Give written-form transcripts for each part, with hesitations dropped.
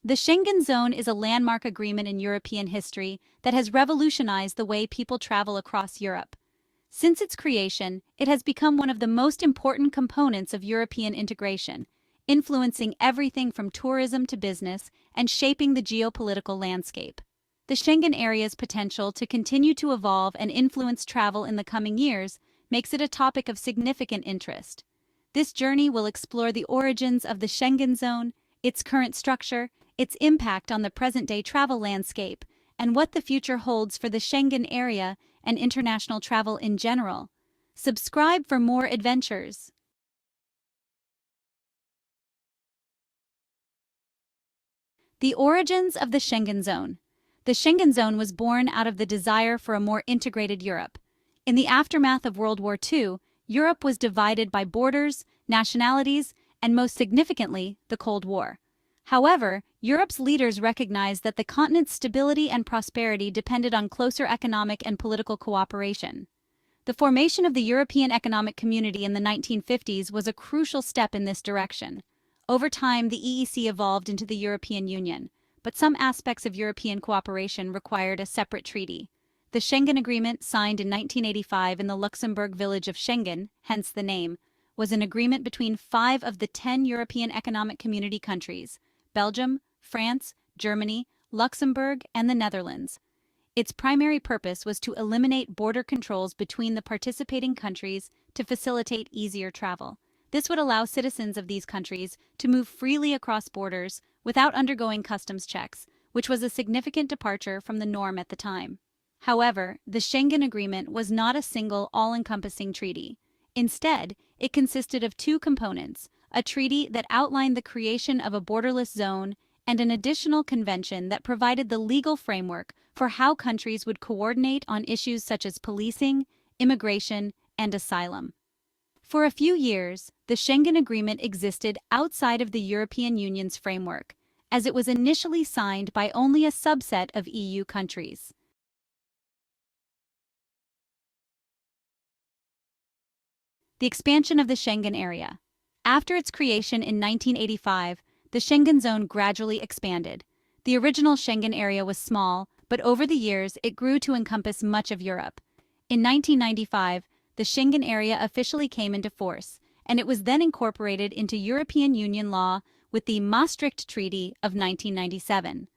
The Schengen Zone is a landmark agreement in European history that has revolutionized the way people travel across Europe. Since its creation, it has become one of the most important components of European integration, influencing everything from tourism to business and shaping the geopolitical landscape. The Schengen area's potential to continue to evolve and influence travel in the coming years makes it a topic of significant interest. This journey will explore the origins of the Schengen Zone, its current structure, its impact on the present-day travel landscape, and what the future holds for the Schengen area and international travel in general. Subscribe for more adventures. The origins of the Schengen Zone. The Schengen Zone was born out of the desire for a more integrated Europe. In the aftermath of World War II, Europe was divided by borders, nationalities, and most significantly, the Cold War. However, Europe's leaders recognized that the continent's stability and prosperity depended on closer economic and political cooperation. The formation of the European Economic Community in the 1950s was a crucial step in this direction. Over time, the EEC evolved into the European Union, but some aspects of European cooperation required a separate treaty. The Schengen Agreement, signed in 1985 in the Luxembourg village of Schengen, hence the name, was an agreement between 5 of the 10 European Economic Community countries: Belgium, France, Germany, Luxembourg, and the Netherlands. Its primary purpose was to eliminate border controls between the participating countries to facilitate easier travel. This would allow citizens of these countries to move freely across borders without undergoing customs checks, which was a significant departure from the norm at the time. However, the Schengen Agreement was not a single, all-encompassing treaty. Instead, it consisted of 2 components: a treaty that outlined the creation of a borderless zone and an additional convention that provided the legal framework for how countries would coordinate on issues such as policing, immigration, and asylum. For a few years, the Schengen Agreement existed outside of the European Union's framework, as it was initially signed by only a subset of EU countries. The expansion of the Schengen area. After its creation in 1985, the Schengen Zone gradually expanded. The original Schengen area was small, but over the years it grew to encompass much of Europe. In 1995, the Schengen area officially came into force, and it was then incorporated into European Union law with the Maastricht Treaty of 1997.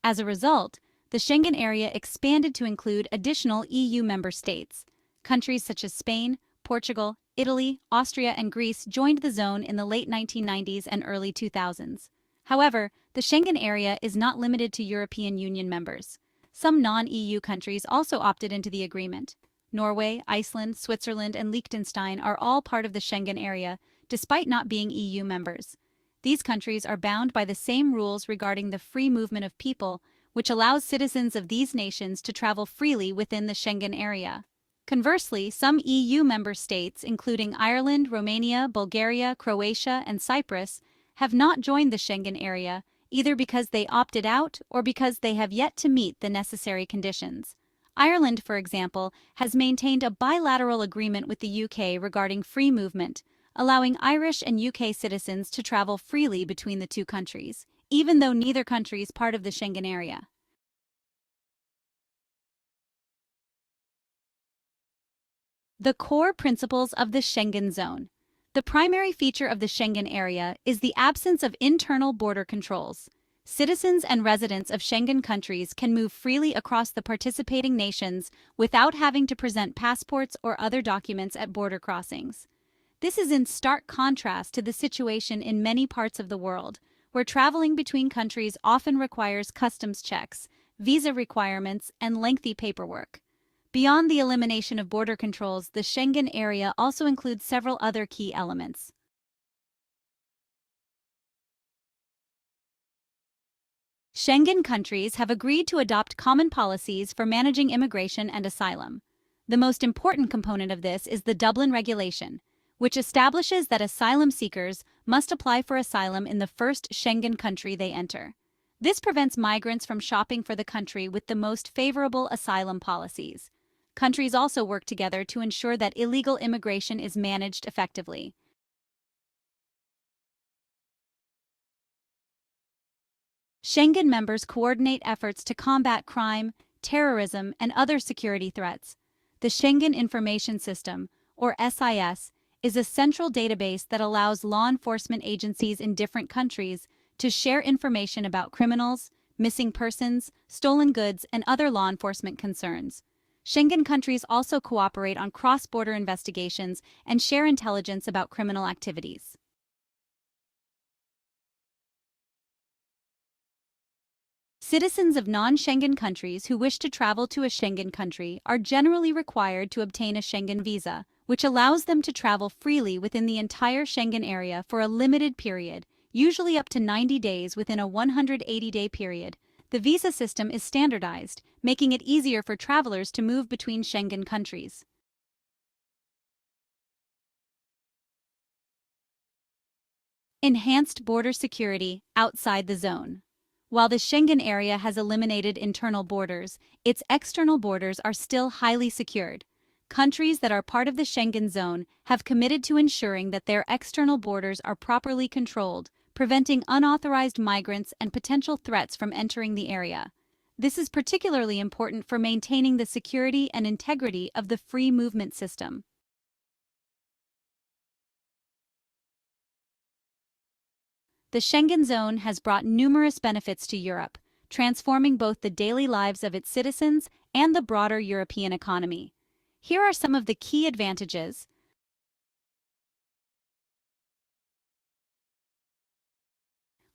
As a result, the Schengen area expanded to include additional EU member states. Countries such as Spain, Portugal, Italy, Austria, and Greece joined the zone in the late 1990s and early 2000s. However, the Schengen area is not limited to European Union members. Some non-EU countries also opted into the agreement. Norway, Iceland, Switzerland, and Liechtenstein are all part of the Schengen area, despite not being EU members. These countries are bound by the same rules regarding the free movement of people, which allows citizens of these nations to travel freely within the Schengen area. Conversely, some EU member states, including Ireland, Romania, Bulgaria, Croatia, and Cyprus, have not joined the Schengen area, either because they opted out or because they have yet to meet the necessary conditions. Ireland, for example, has maintained a bilateral agreement with the UK regarding free movement, allowing Irish and UK citizens to travel freely between the 2 countries, even though neither country is part of the Schengen area. The core principles of the Schengen Zone. The primary feature of the Schengen area is the absence of internal border controls. Citizens and residents of Schengen countries can move freely across the participating nations without having to present passports or other documents at border crossings. This is in stark contrast to the situation in many parts of the world, where traveling between countries often requires customs checks, visa requirements, and lengthy paperwork. Beyond the elimination of border controls, the Schengen area also includes several other key elements. Schengen countries have agreed to adopt common policies for managing immigration and asylum. The most important component of this is the Dublin Regulation, which establishes that asylum seekers must apply for asylum in the first Schengen country they enter. This prevents migrants from shopping for the country with the most favorable asylum policies. Countries also work together to ensure that illegal immigration is managed effectively. Schengen members coordinate efforts to combat crime, terrorism, and other security threats. The Schengen Information System, or SIS, is a central database that allows law enforcement agencies in different countries to share information about criminals, missing persons, stolen goods, and other law enforcement concerns. Schengen countries also cooperate on cross-border investigations and share intelligence about criminal activities. Citizens of non-Schengen countries who wish to travel to a Schengen country are generally required to obtain a Schengen visa, which allows them to travel freely within the entire Schengen area for a limited period, usually up to 90 days within a 180-day period. The visa system is standardized, making it easier for travelers to move between Schengen countries. Enhanced border security outside the zone. While the Schengen area has eliminated internal borders, its external borders are still highly secured. Countries that are part of the Schengen zone have committed to ensuring that their external borders are properly controlled, preventing unauthorized migrants and potential threats from entering the area. This is particularly important for maintaining the security and integrity of the free movement system. The Schengen zone has brought numerous benefits to Europe, transforming both the daily lives of its citizens and the broader European economy. Here are some of the key advantages.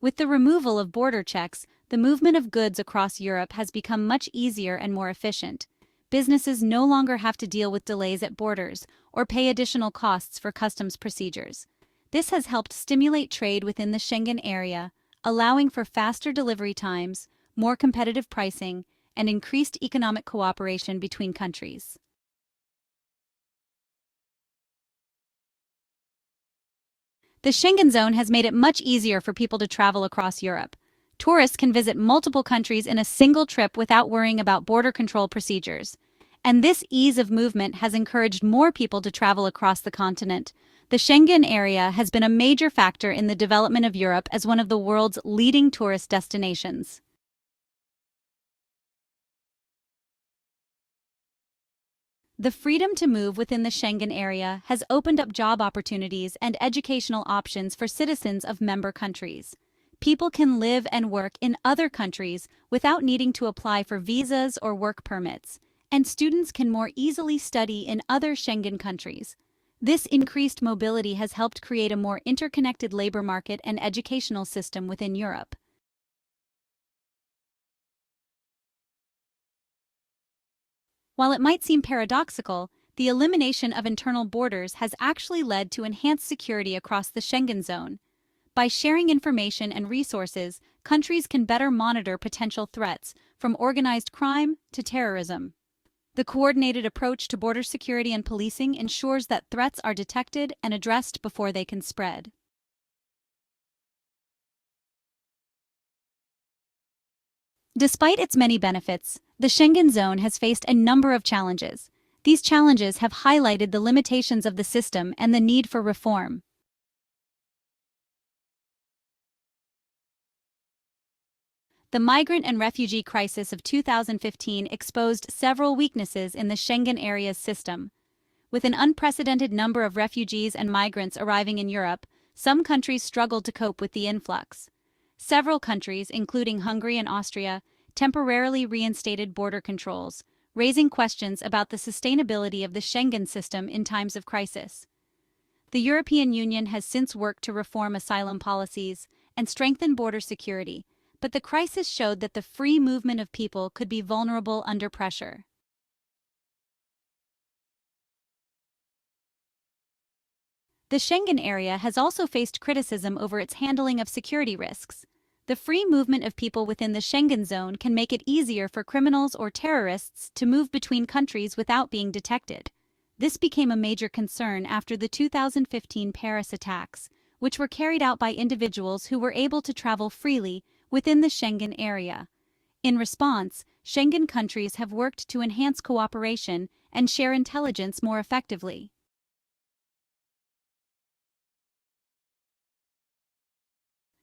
With the removal of border checks, the movement of goods across Europe has become much easier and more efficient. Businesses no longer have to deal with delays at borders or pay additional costs for customs procedures. This has helped stimulate trade within the Schengen area, allowing for faster delivery times, more competitive pricing, and increased economic cooperation between countries. The Schengen zone has made it much easier for people to travel across Europe. Tourists can visit multiple countries in a single trip without worrying about border control procedures. And this ease of movement has encouraged more people to travel across the continent. The Schengen area has been a major factor in the development of Europe as one of the world's leading tourist destinations. The freedom to move within the Schengen area has opened up job opportunities and educational options for citizens of member countries. People can live and work in other countries without needing to apply for visas or work permits, and students can more easily study in other Schengen countries. This increased mobility has helped create a more interconnected labor market and educational system within Europe. While it might seem paradoxical, the elimination of internal borders has actually led to enhanced security across the Schengen zone. By sharing information and resources, countries can better monitor potential threats, from organized crime to terrorism. The coordinated approach to border security and policing ensures that threats are detected and addressed before they can spread. Despite its many benefits, the Schengen zone has faced a number of challenges. These challenges have highlighted the limitations of the system and the need for reform. The migrant and refugee crisis of 2015 exposed several weaknesses in the Schengen area's system. With an unprecedented number of refugees and migrants arriving in Europe, some countries struggled to cope with the influx. Several countries, including Hungary and Austria, temporarily reinstated border controls, raising questions about the sustainability of the Schengen system in times of crisis. The European Union has since worked to reform asylum policies and strengthen border security, but the crisis showed that the free movement of people could be vulnerable under pressure. The Schengen area has also faced criticism over its handling of security risks. The free movement of people within the Schengen zone can make it easier for criminals or terrorists to move between countries without being detected. This became a major concern after the 2015 Paris attacks, which were carried out by individuals who were able to travel freely within the Schengen area. In response, Schengen countries have worked to enhance cooperation and share intelligence more effectively.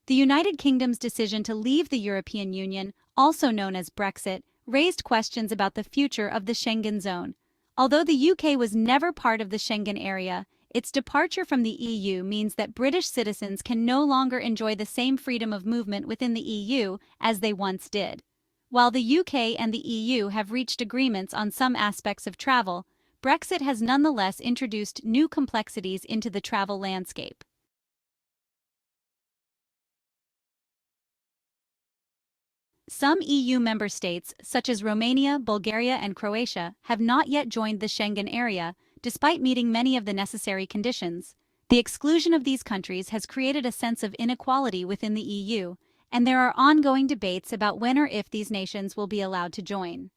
The United Kingdom's decision to leave the European Union, also known as Brexit, raised questions about the future of the Schengen zone. Although the UK was never part of the Schengen area, its departure from the EU means that British citizens can no longer enjoy the same freedom of movement within the EU as they once did. While the UK and the EU have reached agreements on some aspects of travel, Brexit has nonetheless introduced new complexities into the travel landscape. Some EU member states, such as Romania, Bulgaria, and Croatia, have not yet joined the Schengen area, despite meeting many of the necessary conditions. The exclusion of these countries has created a sense of inequality within the EU, and there are ongoing debates about when or if these nations will be allowed to join.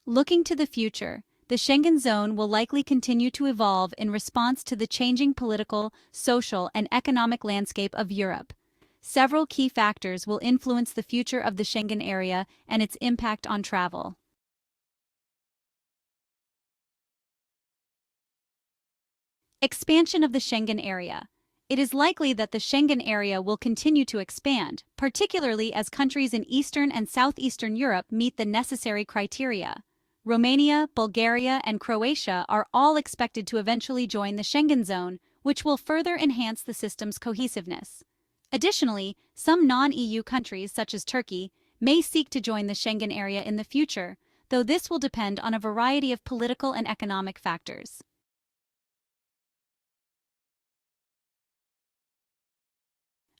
Looking to the future, the Schengen zone will likely continue to evolve in response to the changing political, social, and economic landscape of Europe. Several key factors will influence the future of the Schengen area and its impact on travel. Expansion of the Schengen area. It is likely that the Schengen area will continue to expand, particularly as countries in Eastern and Southeastern Europe meet the necessary criteria. Romania, Bulgaria, and Croatia are all expected to eventually join the Schengen zone, which will further enhance the system's cohesiveness. Additionally, some non-EU countries, such as Turkey, may seek to join the Schengen area in the future, though this will depend on a variety of political and economic factors.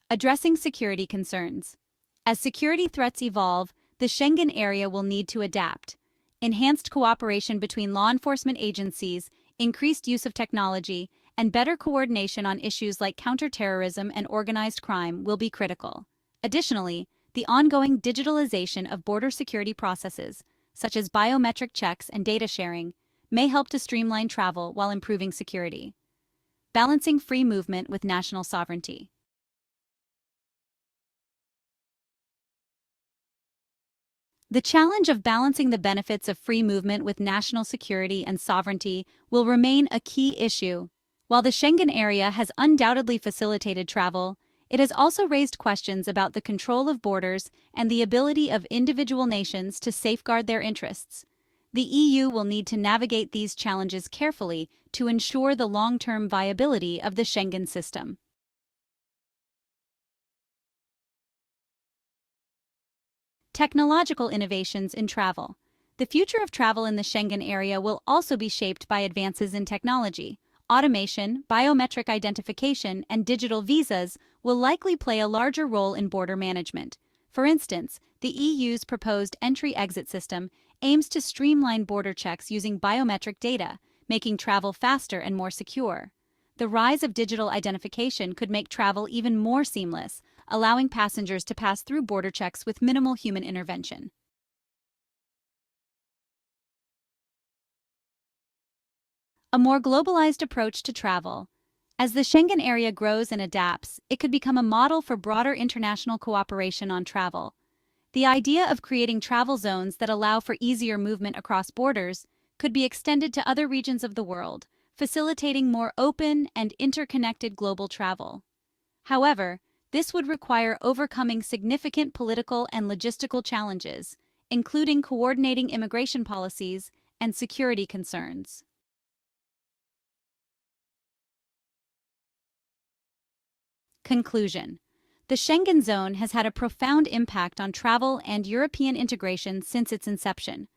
Addressing security concerns. As security threats evolve, the Schengen area will need to adapt. Enhanced cooperation between law enforcement agencies, increased use of technology, and better coordination on issues like counterterrorism and organized crime will be critical. Additionally, the ongoing digitalization of border security processes, such as biometric checks and data sharing, may help to streamline travel while improving security. Balancing free movement with national sovereignty. The challenge of balancing the benefits of free movement with national security and sovereignty will remain a key issue. While the Schengen area has undoubtedly facilitated travel, it has also raised questions about the control of borders and the ability of individual nations to safeguard their interests. The EU will need to navigate these challenges carefully to ensure the long-term viability of the Schengen system. Technological innovations in travel. The future of travel in the Schengen area will also be shaped by advances in technology. Automation, biometric identification, and digital visas will likely play a larger role in border management. For instance, the EU's proposed entry-exit system aims to streamline border checks using biometric data, making travel faster and more secure. The rise of digital identification could make travel even more seamless, allowing passengers to pass through border checks with minimal human intervention. A more globalized approach to travel. As the Schengen area grows and adapts, it could become a model for broader international cooperation on travel. The idea of creating travel zones that allow for easier movement across borders could be extended to other regions of the world, facilitating more open and interconnected global travel. However, this would require overcoming significant political and logistical challenges, including coordinating immigration policies and security concerns. Conclusion. The Schengen zone has had a profound impact on travel and European integration since its inception.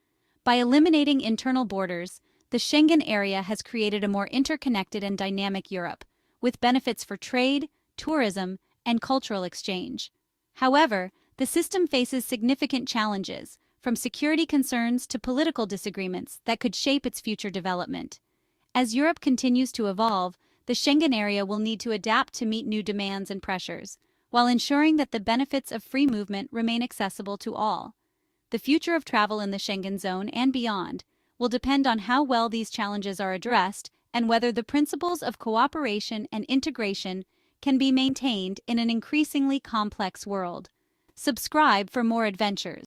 By eliminating internal borders, the Schengen area has created a more interconnected and dynamic Europe, with benefits for trade, tourism, and cultural exchange. However, the system faces significant challenges, from security concerns to political disagreements that could shape its future development. As Europe continues to evolve, the Schengen area will need to adapt to meet new demands and pressures, while ensuring that the benefits of free movement remain accessible to all. The future of travel in the Schengen zone and beyond will depend on how well these challenges are addressed and whether the principles of cooperation and integration can be maintained in an increasingly complex world. Subscribe for more adventures.